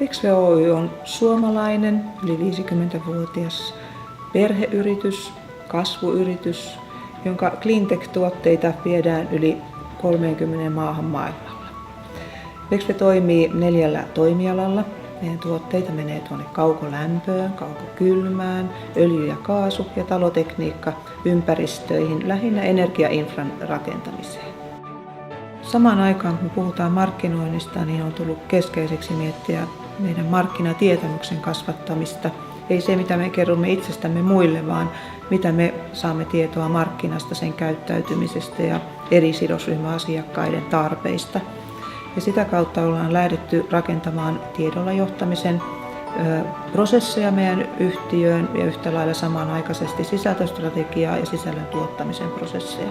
Vexve Oy on suomalainen, yli 50-vuotias perheyritys, kasvuyritys, jonka cleantech-tuotteita viedään yli 30 maahan maailmalla. Vexve toimii 4 toimialalla. Meidän tuotteita menee tuonne kaukolämpöön, kaukokylmään, öljy- ja kaasu- ja talotekniikka ympäristöihin, lähinnä energiainfran rakentamiseen. Samaan aikaan, kun puhutaan markkinoinnista, niin on tullut keskeiseksi miettiä meidän markkinatietämyksen kasvattamista. Ei se, mitä me kerromme itsestämme muille, vaan mitä me saamme tietoa markkinasta, sen käyttäytymisestä ja eri sidosryhmäasiakkaiden tarpeista. Ja sitä kautta ollaan lähdetty rakentamaan tiedolla johtamisen prosesseja meidän yhtiöön ja yhtä lailla samanaikaisesti sisältöstrategiaa ja sisällön tuottamisen prosesseja.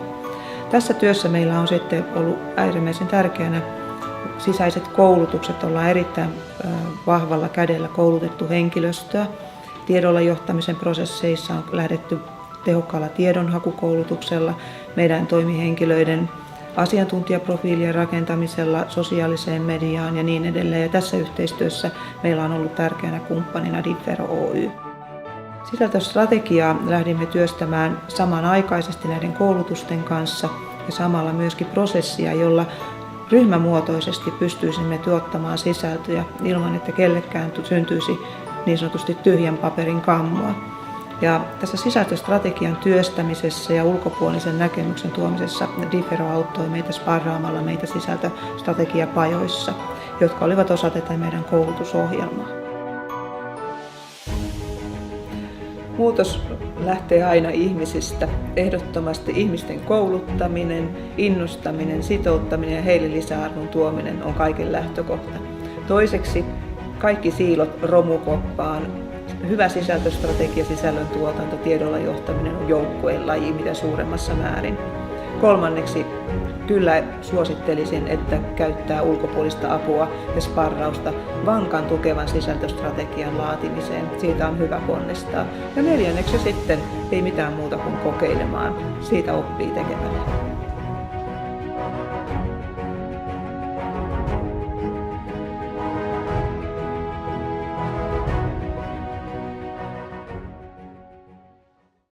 Tässä työssä meillä on sitten ollut äärimmäisen tärkeänä sisäiset koulutukset. Ollaan erittäin vahvalla kädellä koulutettu henkilöstöä. Tiedolla johtamisen prosesseissa on lähdetty tehokkaalla tiedonhakukoulutuksella, meidän toimihenkilöiden asiantuntijaprofiilien rakentamisella, sosiaaliseen mediaan ja niin edelleen. Ja tässä yhteistyössä meillä on ollut tärkeänä kumppanina Differo Oy. Sisältöstrategiaa lähdimme työstämään samanaikaisesti näiden koulutusten kanssa ja samalla myöskin prosessia, jolla ryhmämuotoisesti pystyisimme tuottamaan sisältöjä ilman, että kellekään syntyisi niin sanotusti tyhjän paperin kammoa. Ja tässä sisältöstrategian työstämisessä ja ulkopuolisen näkemyksen tuomisessa Differo auttoi meitä sparraamalla meitä sisältöstrategiapajoissa, jotka olivat osa tätä meidän koulutusohjelmaa. Muutos lähtee aina ihmisistä. Ehdottomasti ihmisten kouluttaminen, innostaminen, sitouttaminen ja heille lisäarvon tuominen on kaiken lähtökohta. Toiseksi kaikki siilot romukoppaan. Hyvä sisältöstrategia, sisällön tuotanto, tiedolla johtaminen on joukkueen laji mitä suuremmassa määrin. Kolmanneksi kyllä suosittelisin, että käyttää ulkopuolista apua ja sparrausta vankan tukevan sisältöstrategian laatimiseen. Siitä on hyvä ponnistaa. Ja neljänneksi sitten ei mitään muuta kuin kokeilemaan. Siitä oppii tekemällä.